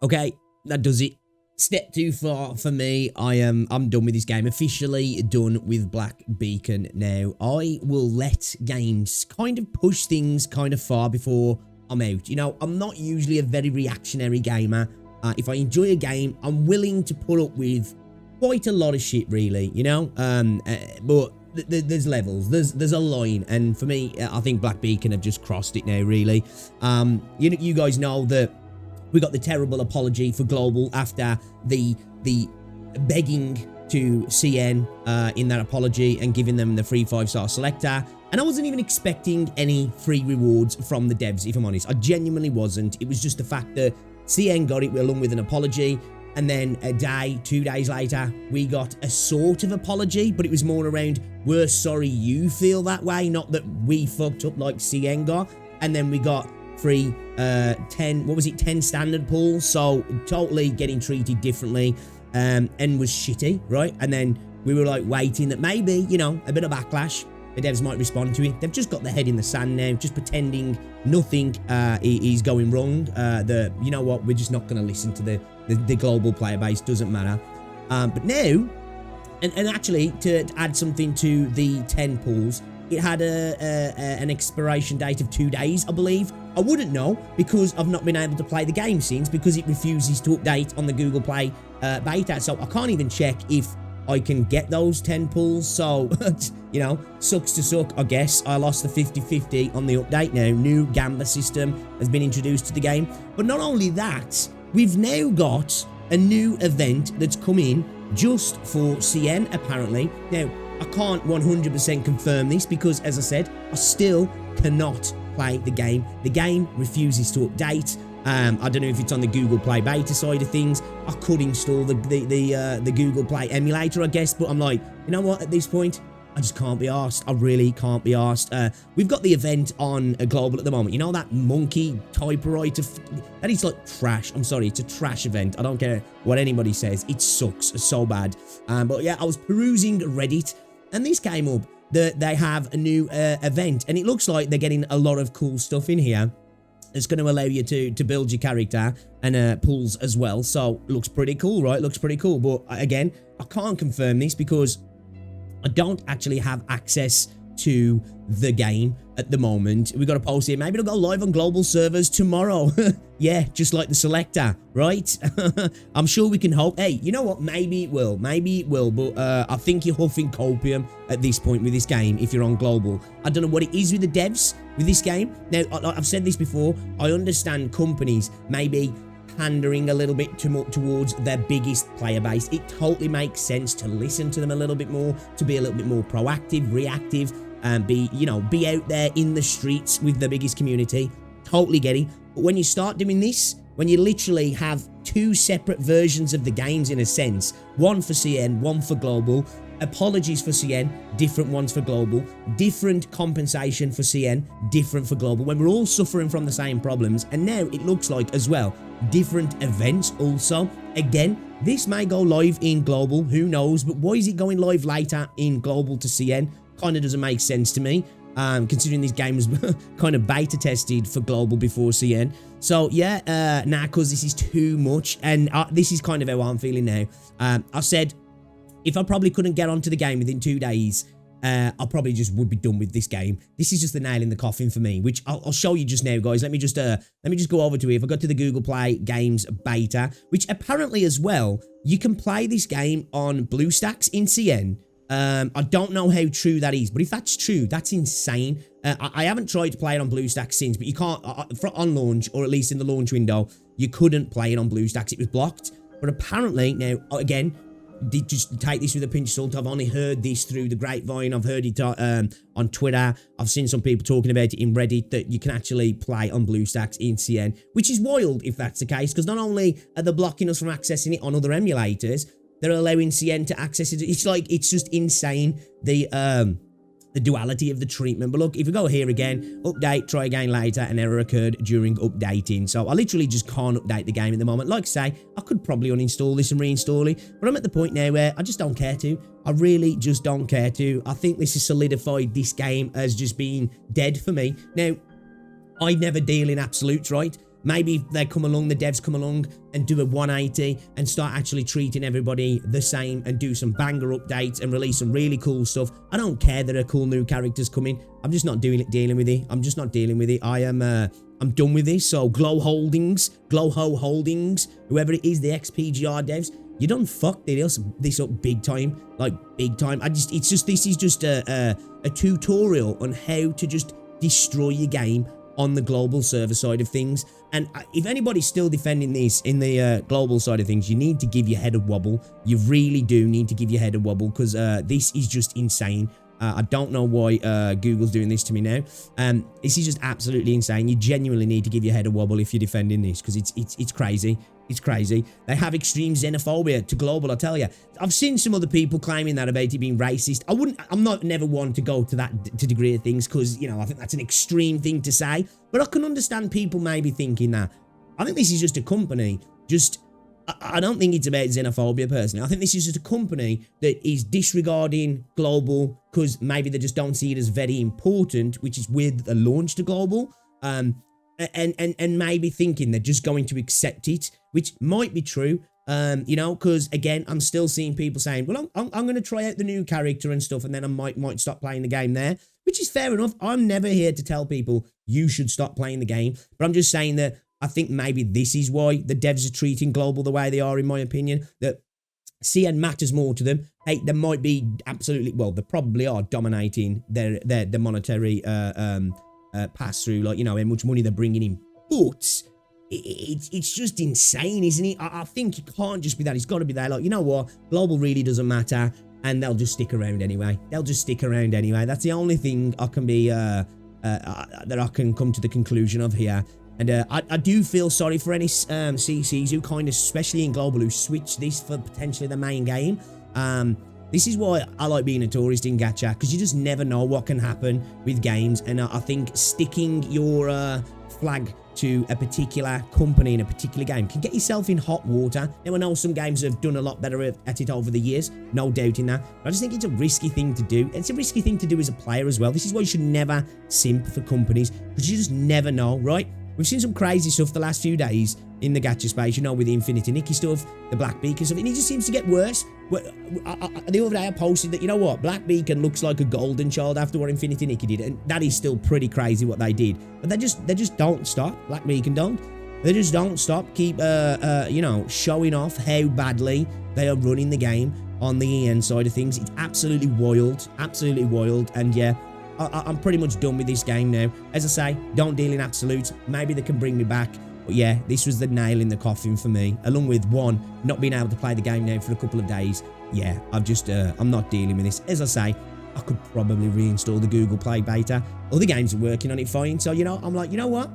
Okay, that does it. Step too far for me. I'm done with this game. Officially done with Black Beacon now. I will let games kind of push things kind of far before I'm out. You know, I'm not usually a very reactionary gamer. If I enjoy a game, I'm willing to put up with quite a lot of shit, really, you know? But there's levels, there's a line, and for me, I think Black Beacon have just crossed it now, really. You guys know that we got the terrible apology for Global after the begging to CN in that apology and giving them the free 5-star selector. And I wasn't even expecting any free rewards from the devs, if I'm honest. I genuinely wasn't. It was just the fact that CN got it along with an apology. And then a day, 2 days later, we got a sort of apology, but it was more around, we're sorry you feel that way, not that we fucked up like CN got. And then we got free 10 standard pulls, so totally getting treated differently, and was shitty, right? And then we were like waiting that maybe, you know, a bit of backlash, the devs might respond to it. They've just got their head in the sand now, just pretending nothing is going wrong. You know what, we're just not going to listen to the global player base, doesn't matter. But now, and actually to add something to the 10 pulls, it had an expiration date of 2 days, I believe. I wouldn't know because I've not been able to play the game since, because it refuses to update on the Google Play beta. So I can't even check if I can get those 10 pulls. So, you know, sucks to suck, I guess. I lost the 50-50 on the update now. New Gamba system has been introduced to the game. But not only that, we've now got a new event that's come in just for CN, apparently. Now, I can't 100% confirm this because, as I said, I still cannot play the game. The game refuses to update. I don't know if it's on the Google Play beta side of things. I could install the Google Play emulator, I guess, but I'm like, you know what? At this point, I just can't be arsed. I really can't be arsed. We've got the event on Global at the moment. You know that monkey typewriter? That is like trash. I'm sorry, it's a trash event. I don't care what anybody says. It sucks so bad. But yeah, I was perusing Reddit, and this came up that they have a new event, and it looks like they're getting a lot of cool stuff in here. It's going to allow you to build your character and pulls as well. So looks pretty cool, right? Looks pretty cool. But again, I can't confirm this because I don't actually have access to the game at the moment. We got a post here. Maybe it'll go live on global servers tomorrow. Yeah, just like the selector, right? I'm sure we can hope. Hey, you know what? Maybe it will. Maybe it will. But I think you're huffing copium at this point with this game if you're on global. I don't know what it is with the devs with this game. Now, I've said this before. I understand companies maybe pandering a little bit too much towards their biggest player base. It totally makes sense to listen to them a little bit more, to be a little bit more proactive, reactive, and be out there in the streets with the biggest community. Totally get it. But when you start doing this, when you literally have two separate versions of the games in a sense, one for CN, one for global, apologies for CN, different ones for global, different compensation for CN, different for global, when we're all suffering from the same problems, and now it looks like as well, different events also. Again, this may go live in global, who knows, but why is it going live later in global to CN? Kind of doesn't make sense to me, considering this game was kind of beta tested for global before CN. So yeah, nah, because this is too much, and this is kind of how I'm feeling now. I said, if I probably couldn't get onto the game within 2 days, I probably just would be done with this game. This is just the nail in the coffin for me, which I'll show you just now, guys. Let me just go over to it. If I go to the Google Play Games beta, which apparently as well, you can play this game on BlueStacks in CN. I don't know how true that is, but if that's true, that's insane. I haven't tried to play it on BlueStacks since, but you can't, on launch, or at least in the launch window, you couldn't play it on BlueStacks. It was blocked. But apparently, now, again, just take this with a pinch of salt. I've only heard this through the grapevine. I've heard it on Twitter. I've seen some people talking about it in Reddit, that you can actually play on BlueStacks in CN, which is wild if that's the case, because not only are they blocking us from accessing it on other emulators, they're allowing CN to access it. It's like, it's just insane, the duality of the treatment. But look, if we go here again, update, try again later, an error occurred during updating. So I literally just can't update the game at the moment. Like I say, I could probably uninstall this and reinstall it, but I'm at the point now where I just don't care to. I really just don't care to. I think this has solidified this game as just being dead for me. Now, I never deal in absolutes, right? maybe they come along, the devs come along and do a 180 and start actually treating everybody the same and do some banger updates and release some really cool stuff. I don't care that there are cool new characters coming. I'm just not dealing with it. I'm just not dealing with it. I'm done with this. So Glowho Holdings, whoever it is, the XPGR devs, you done fucked this up big time, like big time. This is just a tutorial on how to just destroy your game on the global server side of things. And if anybody's still defending this in the global side of things, you need to give your head a wobble. You really do need to give your head a wobble, because this is just insane. I don't know why Google's doing this to me now. This is just absolutely insane. You genuinely need to give your head a wobble if you're defending this, because it's crazy. It's crazy. They have extreme xenophobia to global, I tell you. I've seen some other people claiming that about it being racist. I'm not never one to go to that degree of things, because, you know, I think that's an extreme thing to say. But I can understand people maybe thinking that. I think this is just a company. I don't think it's about xenophobia, personally. I think this is just a company that is disregarding global because maybe they just don't see it as very important, which is weird that they launched a global. And maybe thinking they're just going to accept it, which might be true, you know, because, again, I'm still seeing people saying, well, I'm going to try out the new character and stuff, and then I might stop playing the game there, which is fair enough. I'm never here to tell people you should stop playing the game, but I'm just saying that I think maybe this is why the devs are treating global the way they are, in my opinion, that CN matters more to them. Hey, they might be absolutely, well, they probably are dominating their monetary pass through, like, you know, how much money they're bringing in. But it's just insane, isn't it? I think it can't just be that. It's got to be that. Like, you know what? Global really doesn't matter, and they'll just stick around anyway. That's the only thing I can be that I can come to the conclusion of here. And I do feel sorry for any CCs who kind of, especially in global, who switch this for potentially the main game. This is why I like being a tourist in gacha, because you just never know what can happen with games. And I think sticking your flag to a particular company in a particular game can get yourself in hot water. Now, I know some games have done a lot better at it over the years, no doubt in that. But I just think it's a risky thing to do. It's a risky thing to do as a player as well. This is why you should never simp for companies, because you just never know, right? We've seen some crazy stuff the last few days in the gacha space, you know, with the Infinity Nikki stuff, the Black Beacon stuff, and it just seems to get worse. The other day I posted that, you know what, Black Beacon looks like a golden child after what Infinity Nikki did, and that is still pretty crazy what they did. But they just don't stop. Black Beacon don't. They just don't stop. Keep, you know, showing off how badly they are running the game on the EN side of things. It's absolutely wild, and yeah, I'm pretty much done with this game now. As I say, don't deal in absolutes. Maybe they can bring me back. But yeah, this was the nail in the coffin for me. Along with one, not being able to play the game now for a couple of days. Yeah, I'm not dealing with this. As I say, I could probably reinstall the Google Play beta. Other games are working on it fine. So, you know, I'm like, you know what?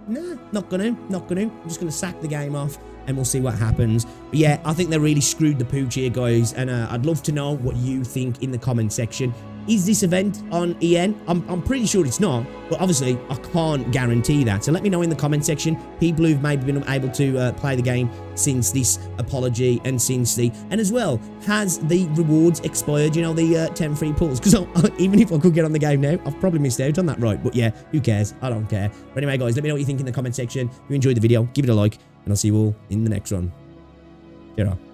Nah, not gonna. I'm just gonna sack the game off and we'll see what happens. But yeah, I think they really screwed the pooch here, guys. And I'd love to know what you think in the comment section. Is this event on EN? I'm pretty sure it's not, but obviously I can't guarantee that. So let me know in the comment section, people who've maybe been able to play the game since this apology and as well, has the rewards expired, you know, the 10 free pulls? Because even if I could get on the game now, I've probably missed out on that, right? But yeah, who cares? I don't care. But anyway, guys, let me know what you think in the comment section. If you enjoyed the video, give it a like, and I'll see you all in the next one. Cheers.